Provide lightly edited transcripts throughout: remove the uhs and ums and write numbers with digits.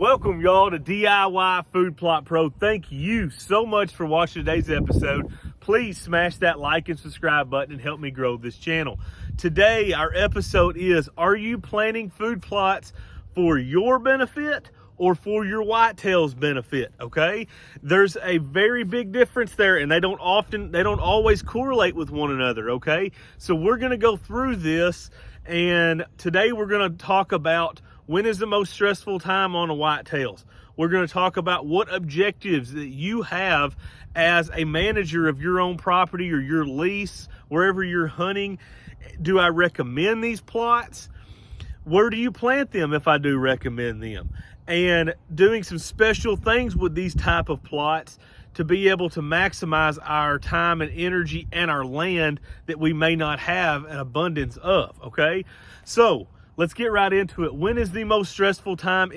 Welcome y'all to DIY Food Plot Pro. Thank you so much for watching today's episode. Please smash that like and subscribe button and help me grow this channel. Today our episode is, are you planting food plots for your benefit or for your whitetails benefit? Okay, there's a very big difference there, and they don't always correlate with one another. Okay, so we're going to go through this, and today we're going to talk about when is the most stressful time on a whitetails. We're going to talk about what objectives that you have as a manager of your own property or your lease, wherever you're hunting. Do I recommend these plots? Where do you plant them if I do recommend them? And doing some special things with these type of plots to be able to maximize our time and energy and our land that we may not have an abundance of, okay? So let's get right into it. When is the most stressful time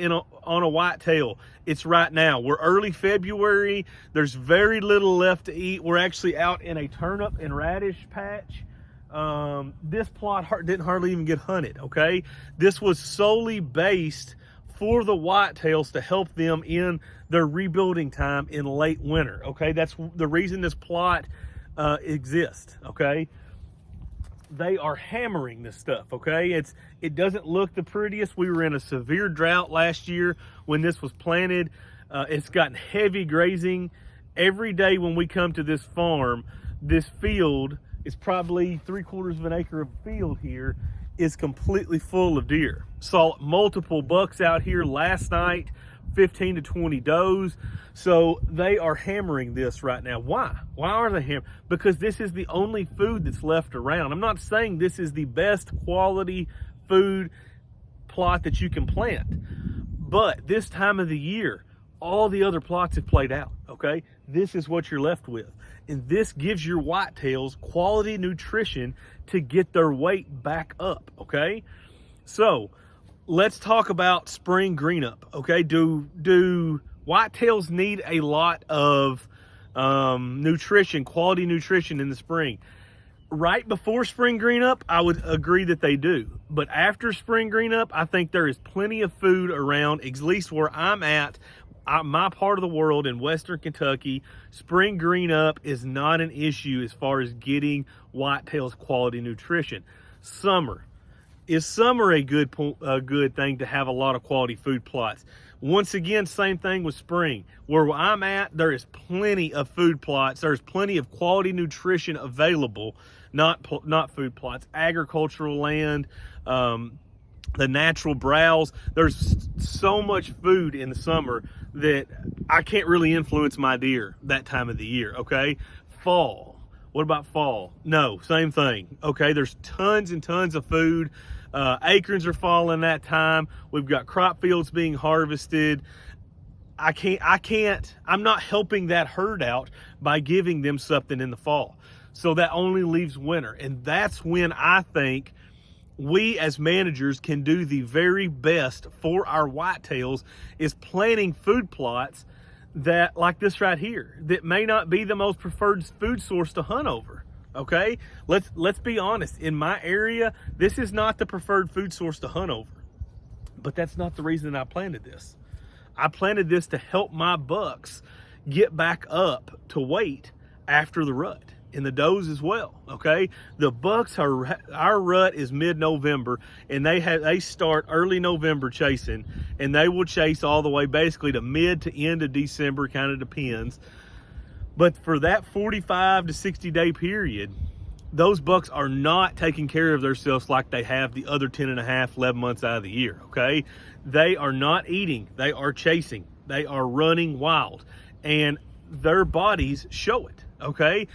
on a whitetail? It's right now. We're early February. There's very little left to eat. We're actually out in a turnip and radish patch. This plot didn't hardly even get hunted, okay? This was solely based for the whitetails to help them in their rebuilding time in late winter, okay? That's the reason this plot exists, okay? They are hammering this stuff, okay? It doesn't look the prettiest. We were in a severe drought last year when this was planted. It's gotten heavy grazing. Every day when we come to this farm, this field is probably 3/4 of an acre of field here is completely full of deer. Saw multiple bucks out here last night, 15 to 20 does. So they are hammering this right now. Why? Why are they hammering? Because this is the only food that's left around. I'm not saying this is the best quality food plot that you can plant, but this time of the year, all the other plots have played out, okay? This is what you're left with. And this gives your whitetails quality nutrition to get their weight back up, okay? So let's talk about spring green up, okay? Do whitetails need a lot of nutrition, quality nutrition in the spring? Right before spring green up, I would agree that they do. But after spring green up, I think there is plenty of food around, at least where I'm at. My part of the world in Western Kentucky, spring green up is not an issue as far as getting whitetails quality nutrition. Summer. Is summer a good thing to have a lot of quality food plots? Once again, same thing with spring. Where I'm at, there is plenty of food plots. There's plenty of quality nutrition available, not food plots, agricultural land, the natural browse. There's so much food in the summer that I can't really influence my deer that time of the year, okay? Fall. What about fall? No, same thing, okay? There's tons and tons of food. Acorns are falling that time. We've got crop fields being harvested. I'm not helping that herd out by giving them something in the fall. So that only leaves winter. And that's when I think we as managers can do the very best for our whitetails, is planting food plots that, like this right here, that may not be the most preferred food source to hunt over. Okay, let's be honest. In my area, this is not the preferred food source to hunt over. But that's not the reason I planted this. I planted this to help my bucks get back up to weight after the rut, and the does as well, okay? The bucks our rut is mid-November, and they start early November chasing, and they will chase all the way basically to mid to end of December, kind of depends. But for that 45 to 60 day period, those bucks are not taking care of themselves like they have the other 10 and a half, 11 months out of the year, okay? They are not eating, they are chasing, they are running wild, and their bodies show it, okay?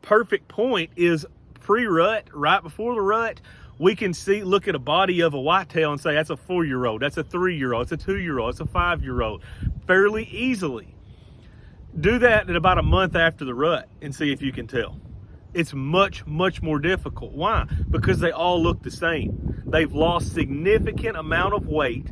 Perfect point is pre-rut, right before the rut, we can look at a body of a whitetail and say, that's a 4-year-old, that's a 3-year-old, it's a 2-year-old, it's a 5-year-old, fairly easily. Do that at about a month after the rut and see if you can tell. It's much, much more difficult. Why? Because they all look the same. They've lost significant amount of weight,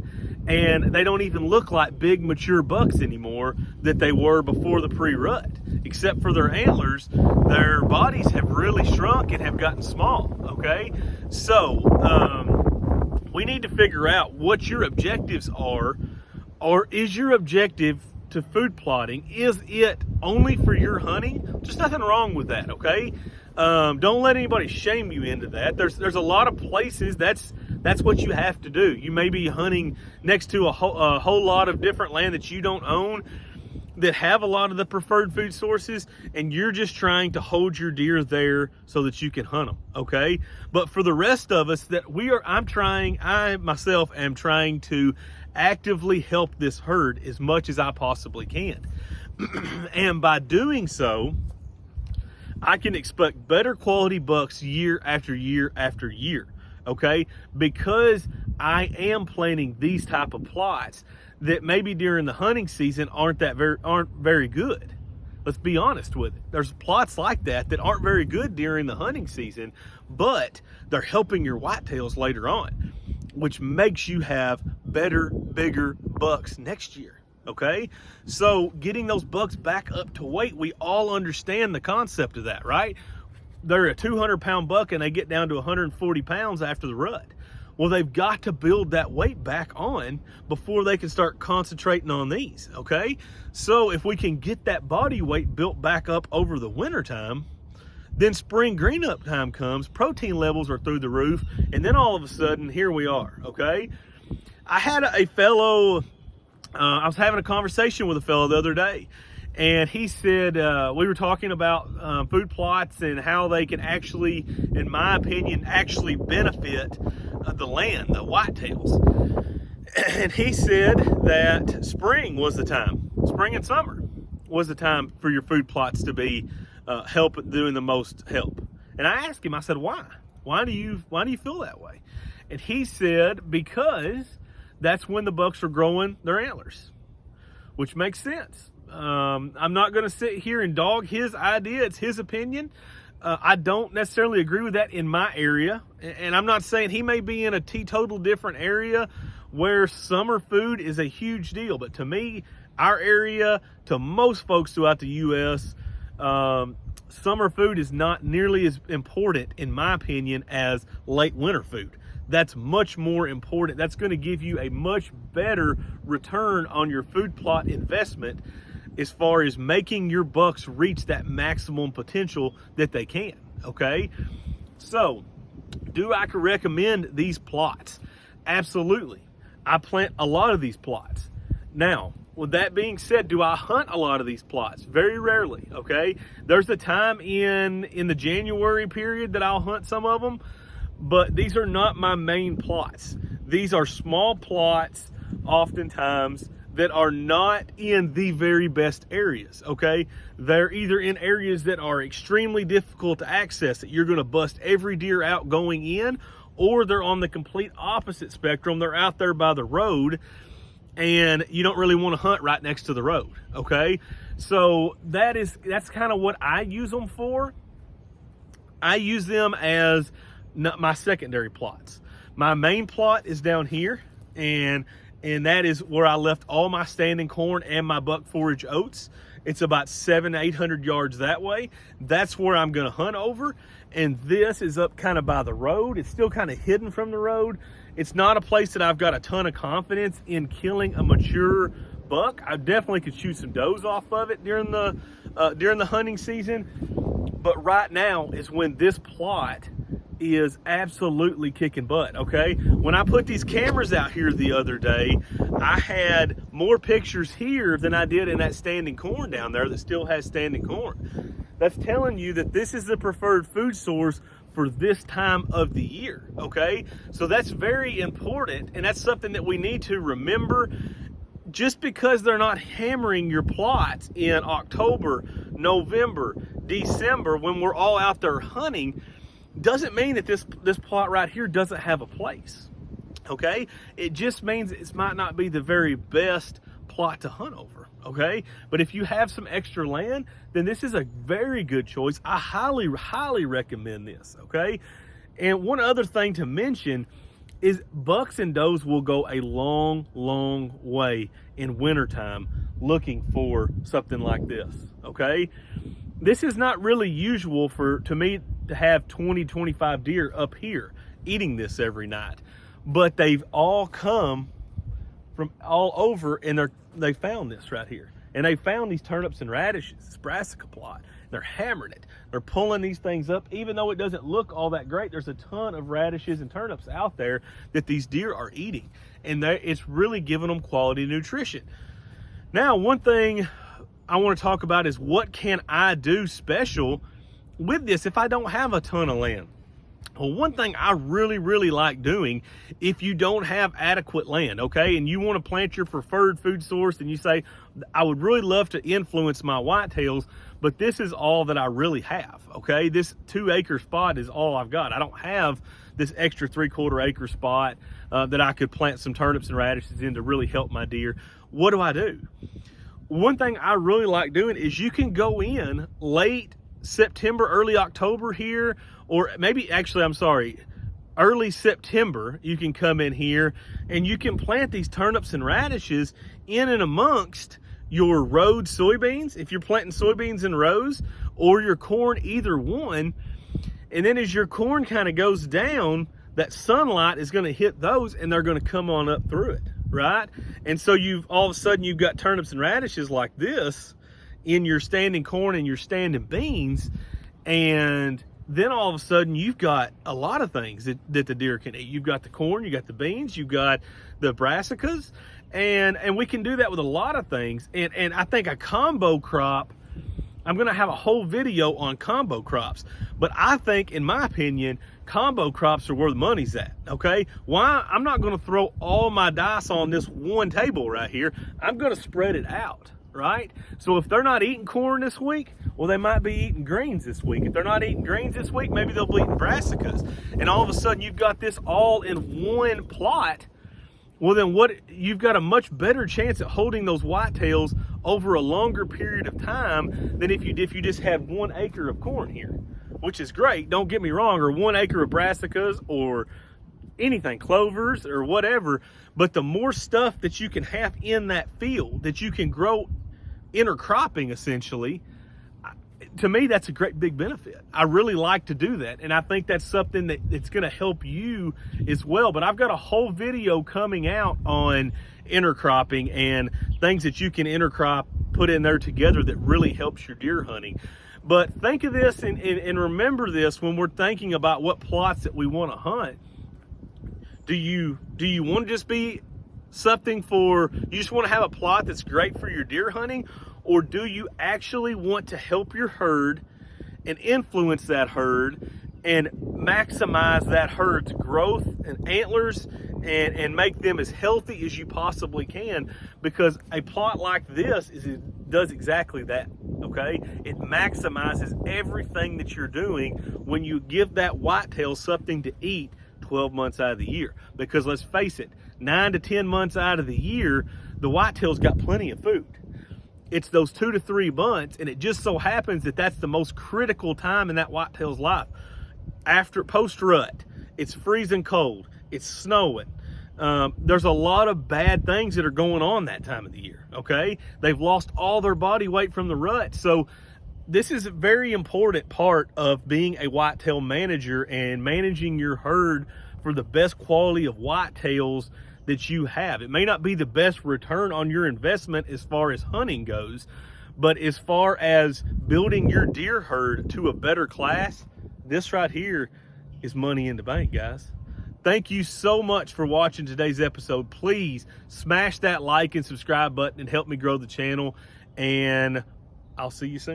and they don't even look like big mature bucks anymore that they were before the pre-rut. Except for their antlers, their bodies have really shrunk and have gotten small, okay? So we need to figure out what your objectives are, or is your objective to food plotting? Is it only for your hunting? There's nothing wrong with that, okay? Don't let anybody shame you into that. There's a lot of places that's what you have to do. You may be hunting next to a whole lot of different land that you don't own, that have a lot of the preferred food sources, and you're just trying to hold your deer there so that you can hunt them, okay? But for the rest of us, I myself am trying to actively help this herd as much as I possibly can. And by doing so, I can expect better quality bucks year after year after year, okay? Because I am planning these type of plots that maybe during the hunting season aren't very good. Let's be honest with it. There's plots like that aren't very good during the hunting season, but they're helping your whitetails later on, which makes you have better, bigger bucks next year, okay? So getting those bucks back up to weight, we all understand the concept of that, right? They're a 200-pound buck and they get down to 140 pounds after the rut. Well, they've got to build that weight back on before they can start concentrating on these, okay? So if we can get that body weight built back up over the winter time, then spring green up time comes, protein levels are through the roof, and then all of a sudden, here we are, okay? I had a fellow, I was having a conversation with a fellow the other day, and he said, we were talking about food plots and how they can actually, in my opinion, actually benefit the land, the whitetails. And he said that spring was the time, spring and summer was the time for your food plots to be doing the most help. And I asked him, I said, why? Why do you feel that way? And he said, because that's when the bucks are growing their antlers, which makes sense. I'm not going to sit here and dog his idea. It's his opinion. I don't necessarily agree with that in my area. And I'm not saying he may be in a teetotal different area where summer food is a huge deal. But to me, our area, to most folks throughout the U.S., summer food is not nearly as important, in my opinion, as late winter food. That's much more important. That's going to give you a much better return on your food plot investment as far as making your bucks reach that maximum potential that they can, okay? So, do I recommend these plots? Absolutely. I plant a lot of these plots. Now, with that being said, do I hunt a lot of these plots? Very rarely, okay? There's a time in the January period that I'll hunt some of them, but these are not my main plots. These are small plots, oftentimes, that are not in the very best areas, okay? They're either in areas that are extremely difficult to access, that you're gonna bust every deer out going in, or they're on the complete opposite spectrum. They're out there by the road, and you don't really wanna hunt right next to the road, okay? So that's kind of what I use them for. I use them as my secondary plots. My main plot is down here, and that is where I left all my standing corn and my buck forage oats. It's about 700-800 yards that way. That's where I'm gonna hunt over. And this is up kind of by the road. It's still kind of hidden from the road. It's not a place that I've got a ton of confidence in killing a mature buck. I definitely could shoot some does off of it during the hunting season. But right now is when this plot is absolutely kicking butt, okay? When I put these cameras out here the other day, I had more pictures here than I did in that standing corn down there that still has standing corn. That's telling you that this is the preferred food source for this time of the year, okay? So that's very important, and that's something that we need to remember. Just because they're not hammering your plots in October, November, December, when we're all out there hunting, doesn't mean that this plot right here doesn't have a place, okay? It just means it might not be the very best plot to hunt over, okay? But if you have some extra land, then this is a very good choice. I highly, highly recommend this, okay? And one other thing to mention is bucks and does will go a long, long way in wintertime looking for something like this, okay? This is not really usual to me to have 20, 25 deer up here eating this every night. but they've all come from all over, and they found this right here. And they found these turnips and radishes, this brassica plot. They're hammering it. They're pulling these things up. Even though it doesn't look all that great, there's a ton of radishes and turnips out there that these deer are eating. And it's really giving them quality nutrition. Now, one thing I want to talk about is what can I do special with this if I don't have a ton of land? Well, one thing I really, really like doing, if you don't have adequate land, okay, and you want to plant your preferred food source, and you say, I would really love to influence my whitetails, but this is all that I really have, okay? This 2-acre spot is all I've got. I don't have this extra 3/4 acre spot that I could plant some turnips and radishes in to really help my deer. What do? One thing I really like doing is you can go in late September, early October here, or maybe actually, I'm sorry, early September, you can come in here and you can plant these turnips and radishes in and amongst your road soybeans, if you're planting soybeans in rows, or your corn, either one. And then as your corn kind of goes down, that sunlight is going to hit those and they're going to come on up through it, right? And so all of a sudden you've got turnips and radishes like this in your standing corn and your standing beans, and then all of a sudden you've got a lot of things that the deer can eat. You've got the corn, you got the beans, you've got the brassicas, and we can do that with a lot of things. And I think a combo crop, I'm gonna have a whole video on combo crops, but I think, in my opinion, combo crops are where the money's at, okay? Why? I'm not gonna throw all my dice on this one table right here. I'm gonna spread it out, right? So if they're not eating corn this week, well, they might be eating greens this week. If they're not eating greens this week, maybe they'll be eating brassicas. And all of a sudden you've got this all in one plot. Well, then you've got a much better chance at holding those whitetails over a longer period of time than if you just had 1 acre of corn here, which is great, don't get me wrong, or 1 acre of brassicas or anything, clovers or whatever. But the more stuff that you can have in that field that you can grow intercropping, essentially, to me, that's a great big benefit. I really like to do that, and I think that's something that's going to help you as well. But I've got a whole video coming out on intercropping and things that you can intercrop, put in there together, that really helps your deer hunting. But think of this and remember this when we're thinking about what plots that we want to hunt. Do you want to just be something you just want to have a plot that's great for your deer hunting? Or do you actually want to help your herd and influence that herd and maximize that herd's growth and antlers and make them as healthy as you possibly can? Because a plot like this does exactly that, okay? It maximizes everything that you're doing when you give that whitetail something to eat 12 months out of the year. Because let's face it, 9 to 10 months out of the year, the whitetail's got plenty of food. It's those 2 to 3 months, and it just so happens that that's the most critical time in that whitetail's life. After post-rut, it's freezing cold, it's snowing. There's a lot of bad things that are going on that time of the year, okay? They've lost all their body weight from the rut. So this is a very important part of being a whitetail manager and managing your herd for the best quality of whitetails that you have. It may not be the best return on your investment as far as hunting goes, but as far as building your deer herd to a better class, this right here is money in the bank, guys. Thank you so much for watching today's episode. Please smash that like and subscribe button and help me grow the channel, and I'll see you soon.